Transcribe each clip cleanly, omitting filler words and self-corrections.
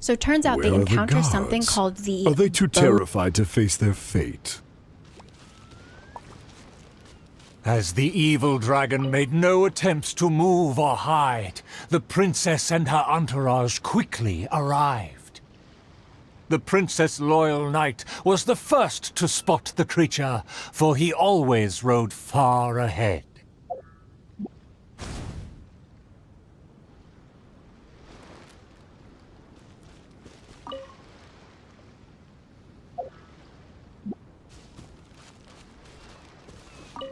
So turns out Where they are the encounter something guards? called the... Are they too terrified to face their fate? As the evil dragon made no attempts to move or hide, the princess and her entourage quickly arrived. The princess' loyal knight was the first to spot the creature, for he always rode far ahead.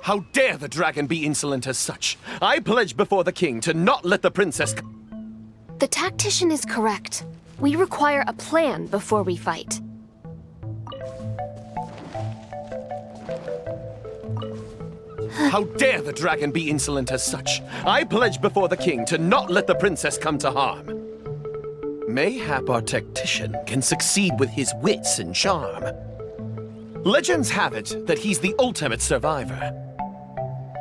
How dare the dragon be insolent as such? I pledge before the king to not let the princess... The tactician is correct. We require a plan before we fight. How dare the dragon be insolent as such? I pledge before the king to not let the princess come to harm. Mayhap our tactician can succeed with his wits and charm. Legends have it that he's the ultimate survivor.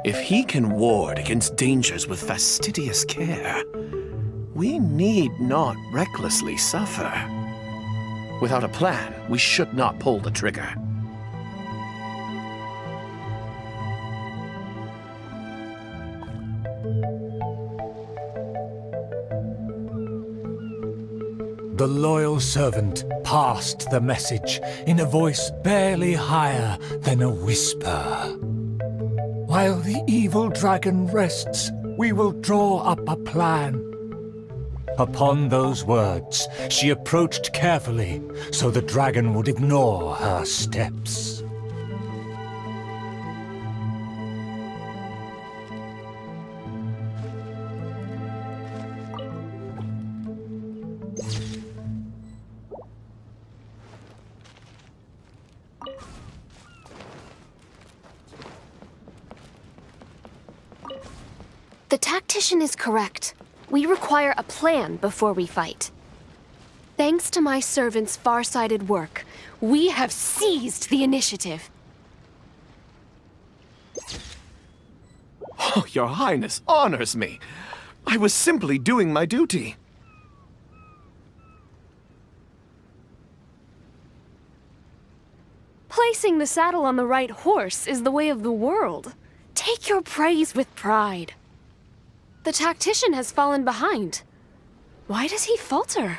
If he can ward against dangers with fastidious care, we need not recklessly suffer. Without a plan, we should not pull the trigger. The loyal servant passed the message in a voice barely higher than a whisper. While the evil dragon rests, we will draw up a plan. Upon those words, she approached carefully so the dragon would ignore her steps. The tactician is correct. We require a plan before we fight. Thanks to my servant's far-sighted work, we have seized the initiative. Oh, Your Highness honors me. I was simply doing my duty. Placing the saddle on the right horse is the way of the world. Take your praise with pride. The tactician has fallen behind. Why does he falter?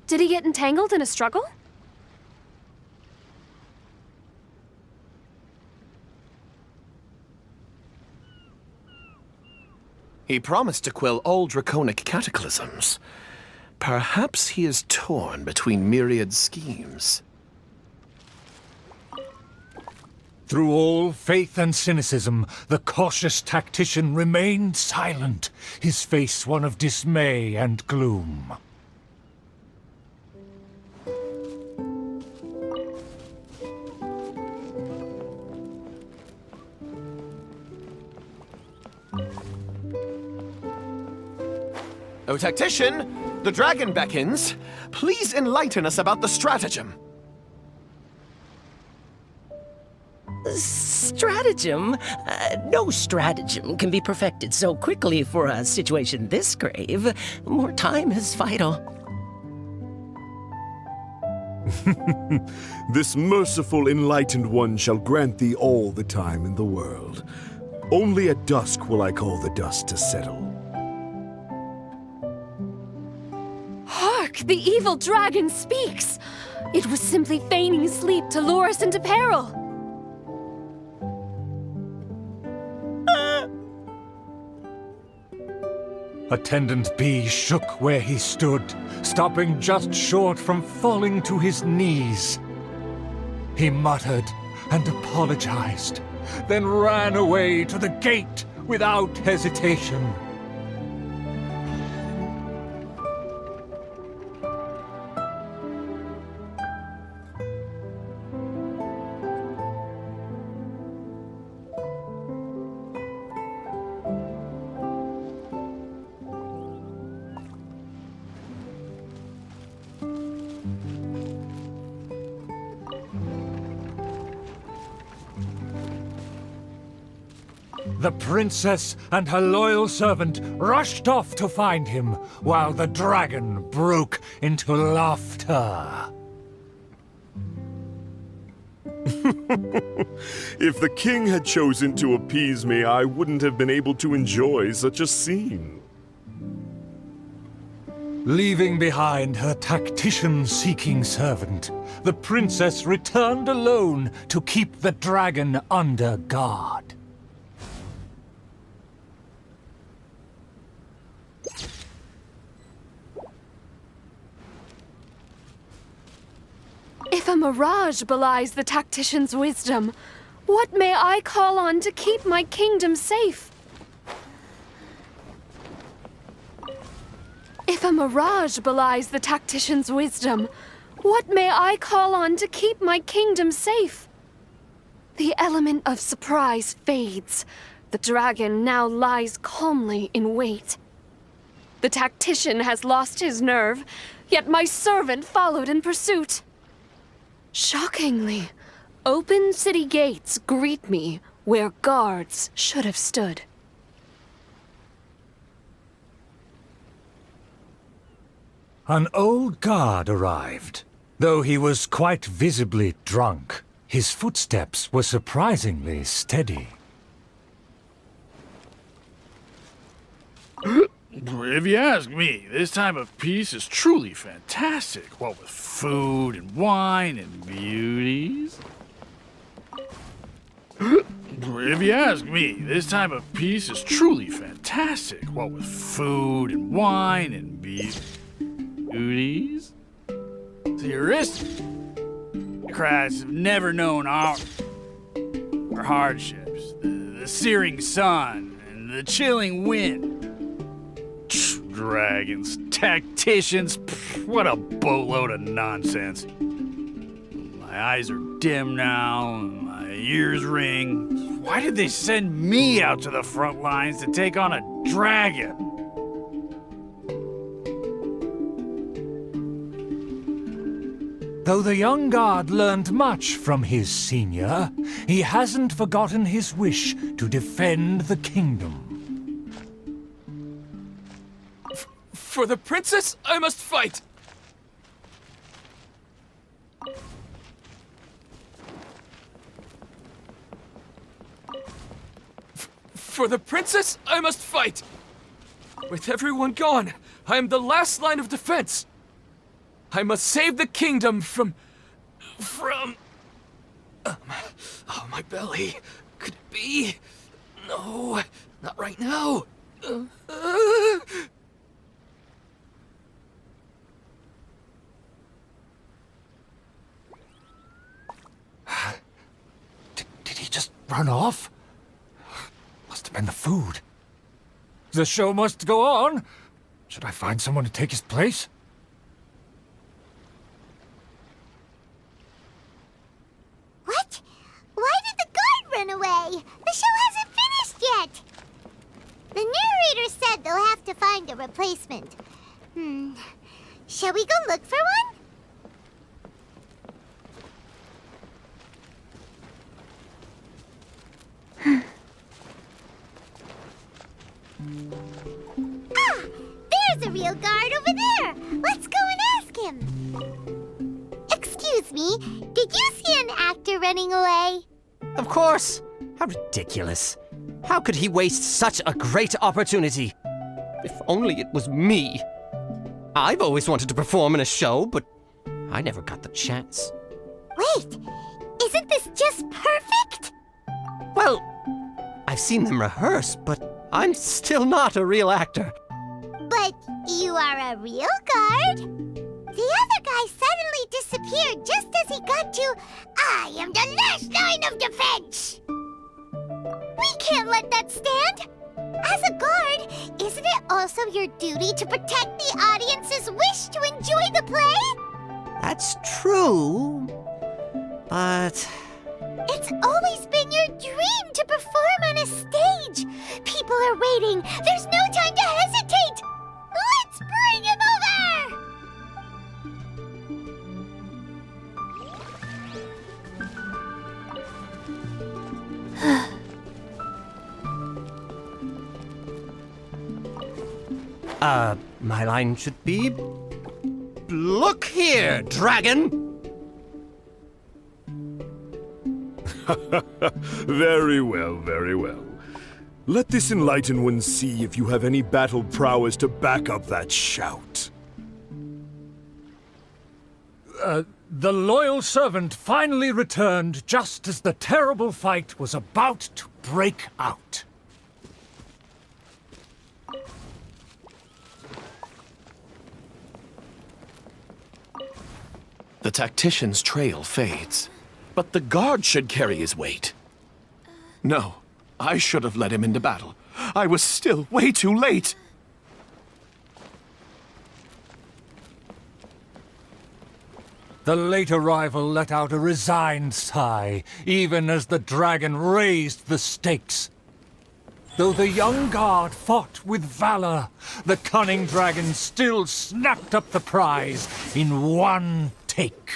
Did he get entangled in a struggle? He promised to quell all draconic cataclysms. Perhaps he is torn between myriad schemes. Through all faith and cynicism, the cautious tactician remained silent, his face one of dismay and gloom. O tactician, the dragon beckons. Please enlighten us about the stratagem. Stratagem? No stratagem can be perfected so quickly for a situation this grave. More time is vital. This merciful, enlightened one shall grant thee all the time in the world. Only at dusk will I call the dust to settle. Hark! The evil dragon speaks! It was simply feigning sleep to lure us into peril. Attendant B shook where he stood, stopping just short from falling to his knees. He muttered and apologized, then ran away to the gate without hesitation. The princess and her loyal servant rushed off to find him, while the dragon broke into laughter. If the king had chosen to appease me, I wouldn't have been able to enjoy such a scene. Leaving behind her tactician-seeking servant, the princess returned alone to keep the dragon under guard. If a mirage belies the tactician's wisdom, what may I call on to keep my kingdom safe? If a mirage belies the tactician's wisdom, what may I call on to keep my kingdom safe? The element of surprise fades. The dragon now lies calmly in wait. The tactician has lost his nerve, yet my servant followed in pursuit. Shockingly, open city gates greet me where guards should have stood. An old guard arrived. Though he was quite visibly drunk, his footsteps were surprisingly steady. If you ask me, this time of peace is truly fantastic, what with food and wine and beauties. If you ask me, this time of peace is truly fantastic, what with food and wine and beauties. The aristocrats have never known our hardships, the searing sun and the chilling wind. Dragons, tacticians, what a boatload of nonsense. My eyes are dim now, my ears ring. Why did they send me out to the front lines to take on a dragon? Though the young guard learned much from his senior, he hasn't forgotten his wish to defend the kingdom. For the princess, I must fight! For the princess, I must fight! With everyone gone, I am the last line of defense! I must save the kingdom from... Oh, my belly. Could it be? No, not right now. Did he just run off? Must have been the food. The show must go on. Should I find someone to take his place? What? Why did the guard run away? The show hasn't finished yet. The narrator said they'll have to find a replacement. Shall we go look for one? There's a real guard over there. Let's go and ask him. Excuse me, did you see an actor running away? Of course! How ridiculous. How could he waste such a great opportunity? If only it was me. I've always wanted to perform in a show, but I never got the chance. Wait, isn't this just perfect? Well, I've seen them rehearse, but I'm still not a real actor. But you are a real guard. The other guy suddenly disappeared just as he got to, I am the last line of defense. We can't let that stand. As a guard, isn't it also your duty to protect the audience's wish to enjoy the play? That's true, but... It's always been your dream to perform on a stage. People are waiting. There's no time to hesitate. Let's bring him over! My line should be... Look here, dragon! Very well, very well. Let this enlightened one see if you have any battle prowess to back up that shout. The loyal servant finally returned just as the terrible fight was about to break out. The tactician's trail fades, but the guard should carry his weight. No, I should have led him into battle. I was still way too late. The late arrival let out a resigned sigh, even as the dragon raised the stakes. Though the young guard fought with valor, the cunning dragon still snapped up the prize in one take.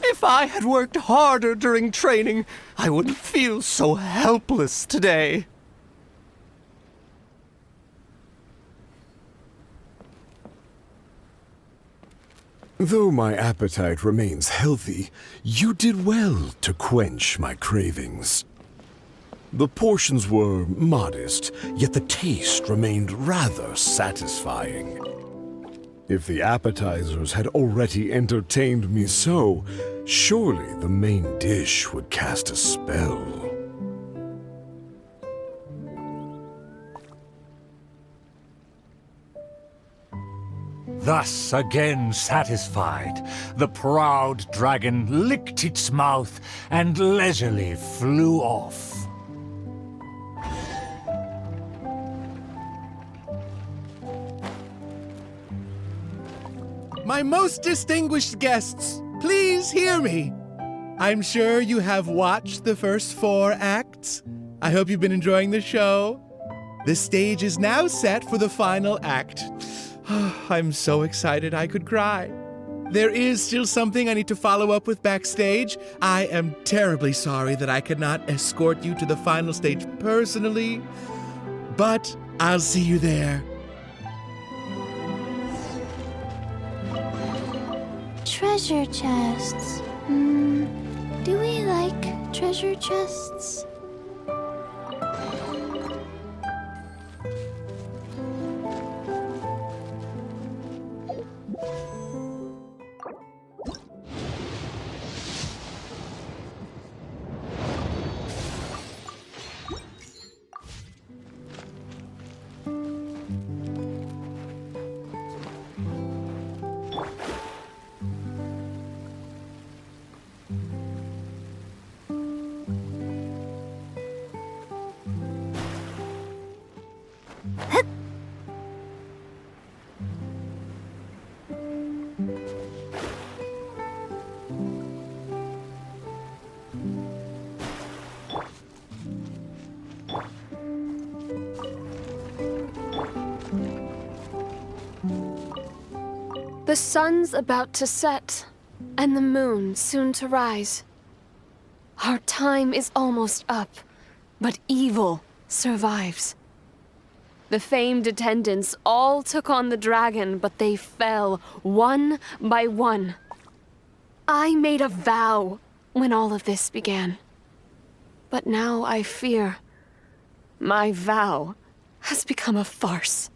If I had worked harder during training, I wouldn't feel so helpless today. Though my appetite remains healthy, you did well to quench my cravings. The portions were modest, yet the taste remained rather satisfying. If the appetizers had already entertained me so, surely the main dish would cast a spell. Thus, again satisfied, the proud dragon licked its mouth and leisurely flew off. My most distinguished guests, please hear me. I'm sure you have watched the first 4 acts. I hope you've been enjoying the show. The stage is now set for the final act. I'm so excited I could cry. There is still something I need to follow up with backstage. I am terribly sorry that I could not escort you to the final stage personally, but I'll see you there. Treasure chests. Do we like treasure chests? The sun's about to set, and the moon soon to rise. Our time is almost up, but evil survives. The famed attendants all took on the dragon, but they fell one by one. I made a vow when all of this began. But now I fear my vow has become a farce.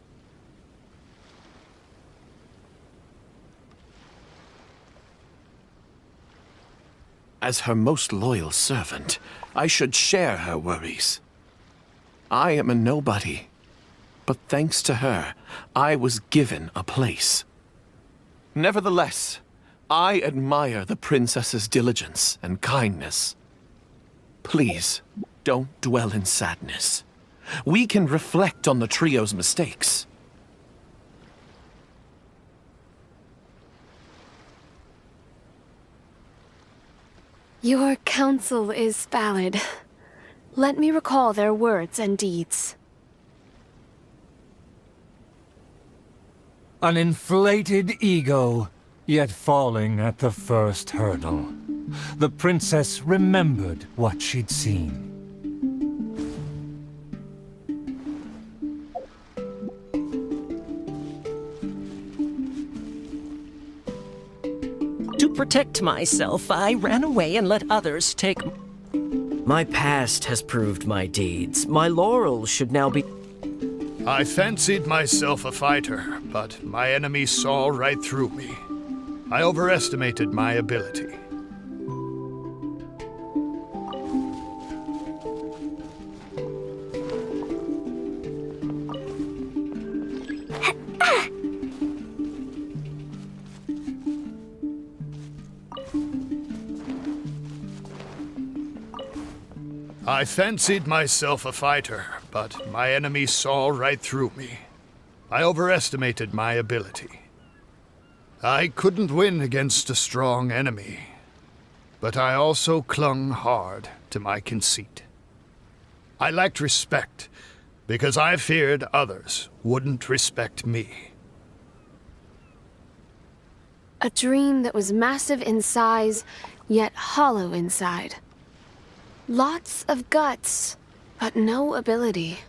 As her most loyal servant, I should share her worries. I am a nobody, but thanks to her, I was given a place. Nevertheless, I admire the princess's diligence and kindness. Please, don't dwell in sadness. We can reflect on the trio's mistakes. Your counsel is valid. Let me recall their words and deeds. An inflated ego, yet falling at the first hurdle. The princess remembered what she'd seen. To protect myself, I ran away and let others take... My past has proved my deeds. My laurels should now be... I fancied myself a fighter, but my enemy saw right through me. I overestimated my ability. I fancied myself a fighter, but my enemy saw right through me. I overestimated my ability. I couldn't win against a strong enemy, but I also clung hard to my conceit. I lacked respect because I feared others wouldn't respect me. A dream that was massive in size, yet hollow inside. Lots of guts, but no ability.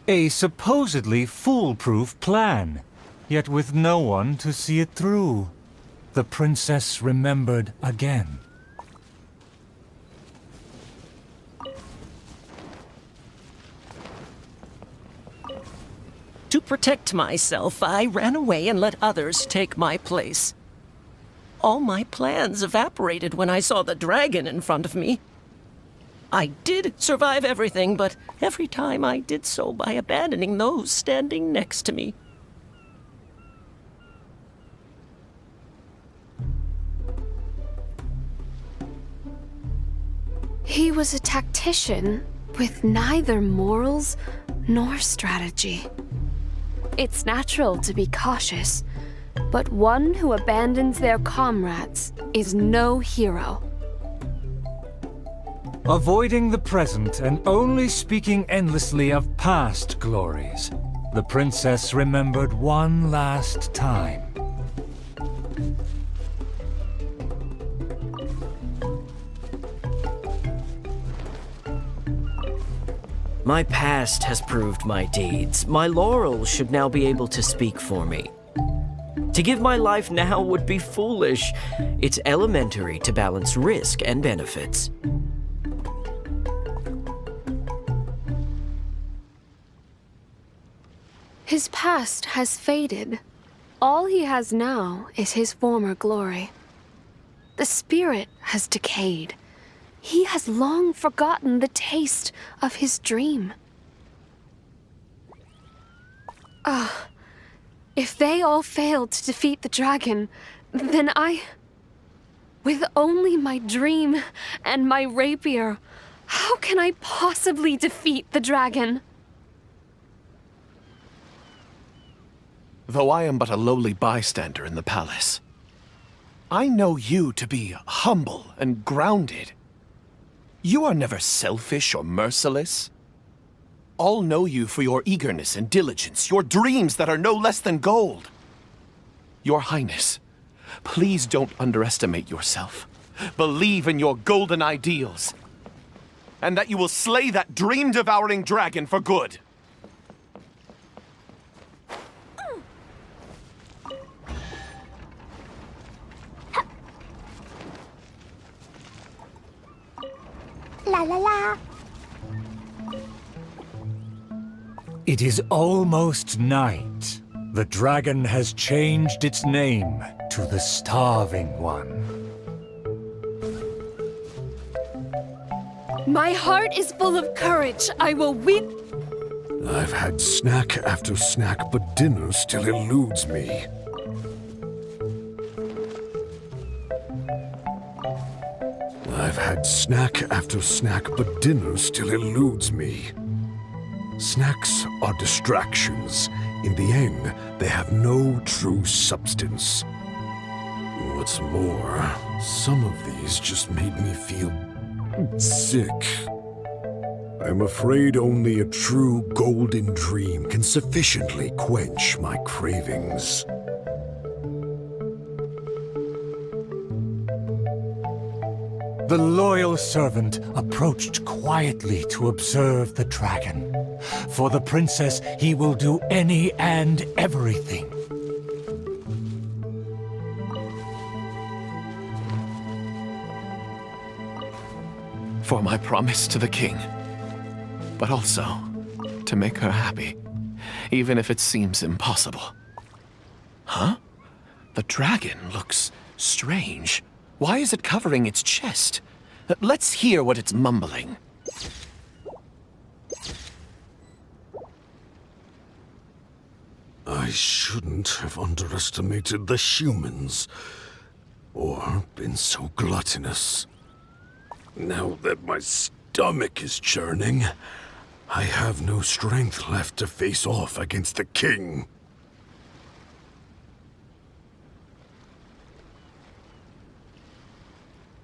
A supposedly foolproof plan, yet with no one to see it through. The princess remembered again. To protect myself, I ran away and let others take my place. All my plans evaporated when I saw the dragon in front of me. I did survive everything, but every time I did so by abandoning those standing next to me. He was a tactician with neither morals nor strategy. It's natural to be cautious, but one who abandons their comrades is no hero. Avoiding the present and only speaking endlessly of past glories, the princess remembered one last time. My past has proved my deeds. My laurels should now be able to speak for me. To give my life now would be foolish. It's elementary to balance risk and benefits. His past has faded. All he has now is his former glory. The spirit has decayed. He has long forgotten the taste of his dream. If they all failed to defeat the dragon, then with only my dream and my rapier, how can I possibly defeat the dragon? Though I am but a lowly bystander in the palace, I know you to be humble and grounded. You are never selfish or merciless. All know you for your eagerness and diligence, your dreams that are no less than gold. Your Highness, please don't underestimate yourself. Believe in your golden ideals, and that you will slay that dream-devouring dragon for good. La la la. It is almost night. The dragon has changed its name to the Starving One. My heart is full of courage. I will win. I've had snack after snack, but dinner still eludes me. I've had snack after snack, but dinner still eludes me. Snacks are distractions. In the end, they have no true substance. What's more, some of these just made me feel sick. I'm afraid only a true golden dream can sufficiently quench my cravings. The loyal servant approached quietly to observe the dragon. For the princess, he will do any and everything. For my promise to the king, but also to make her happy, even if it seems impossible. Huh? The dragon looks strange. Why is it covering its chest? Let's hear what it's mumbling. I shouldn't have underestimated the humans, or been so gluttonous. Now that my stomach is churning, I have no strength left to face off against the king.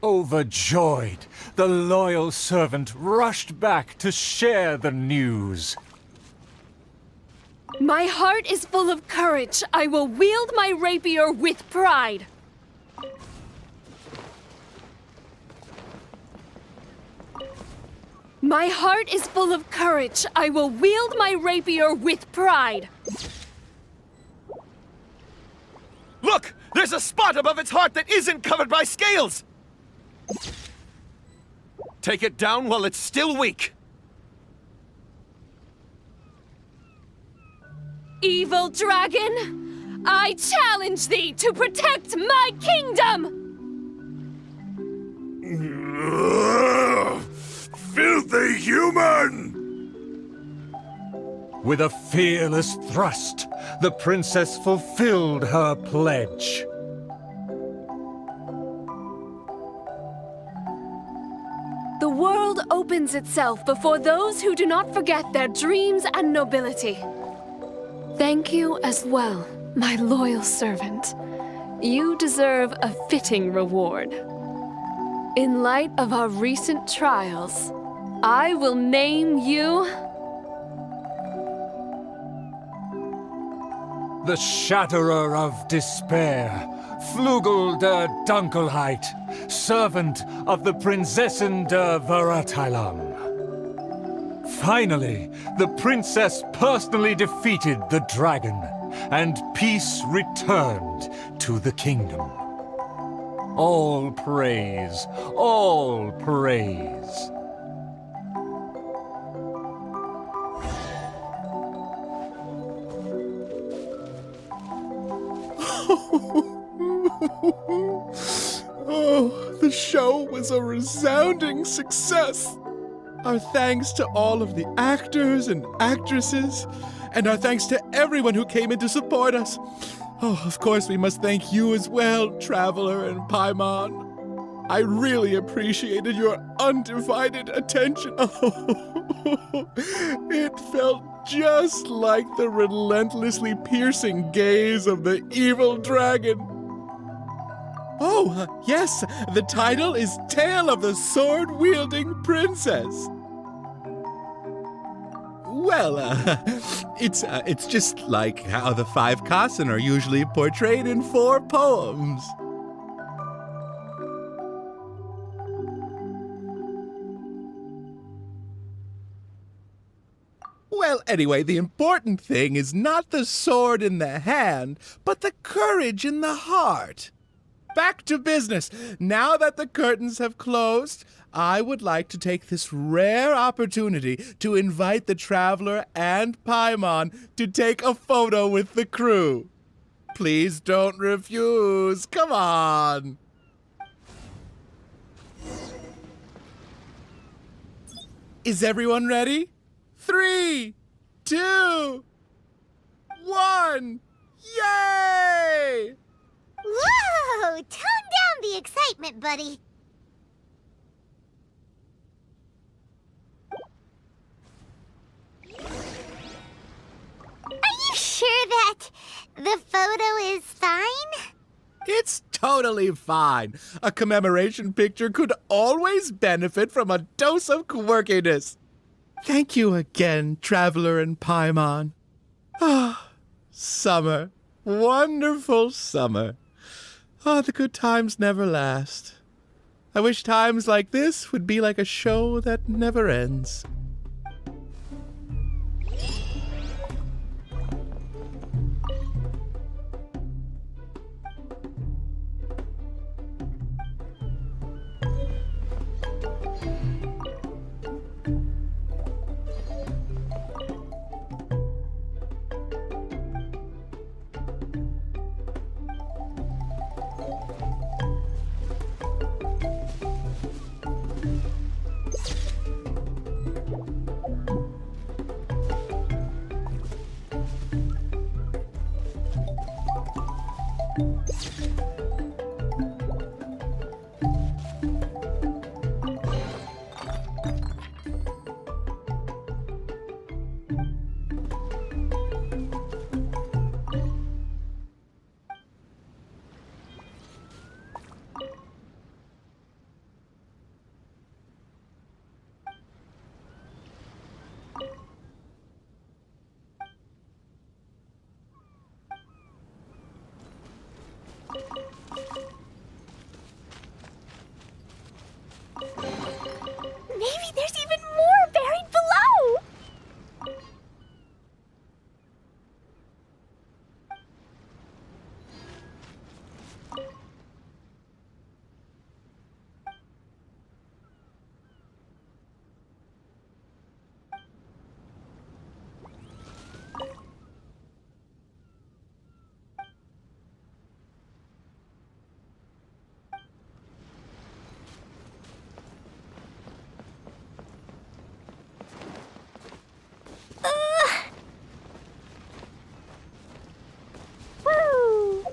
Overjoyed, the loyal servant rushed back to share the news. My heart is full of courage. I will wield my rapier with pride. My heart is full of courage. I will wield my rapier with pride. Look! There's a spot above its heart that isn't covered by scales! Take it down while it's still weak. Evil dragon, I challenge thee to protect my kingdom! Filthy human! With a fearless thrust, the princess fulfilled her pledge. The world opens itself before those who do not forget their dreams and nobility. Thank you as well, my loyal servant. You deserve a fitting reward. In light of our recent trials, I will name you... The Shatterer of Despair, Flugel der Dunkelheit, servant of the Prinzessin der Verurteilung. Finally, the princess personally defeated the dragon, and peace returned to the kingdom. All praise, all praise. Oh, the show was a resounding success. Our thanks to all of the actors and actresses, and our thanks to everyone who came in to support us. Oh, of course, we must thank you as well, Traveler and Paimon. I really appreciated your undivided attention. Oh, it felt just like the relentlessly piercing gaze of the evil dragon. Oh, yes, the title is Tale of the Sword-Wielding Princess. Well, it's just like how the 5 Kassen are usually portrayed in 4 poems. Well, anyway, the important thing is not the sword in the hand, but the courage in the heart. Back to business. Now that the curtains have closed, I would like to take this rare opportunity to invite the Traveler and Paimon to take a photo with the crew. Please don't refuse. Come on. Is everyone ready? 3, 2, 1. Yay! Whoa! Tone down the excitement, buddy. Are you sure that the photo is fine? It's totally fine. A commemoration picture could always benefit from a dose of quirkiness. Thank you again, Traveler and Paimon. Ah, summer. Wonderful summer. Ah, the good times never last. I wish times like this would be like a show that never ends. Maybe there's even more buried below! Woo!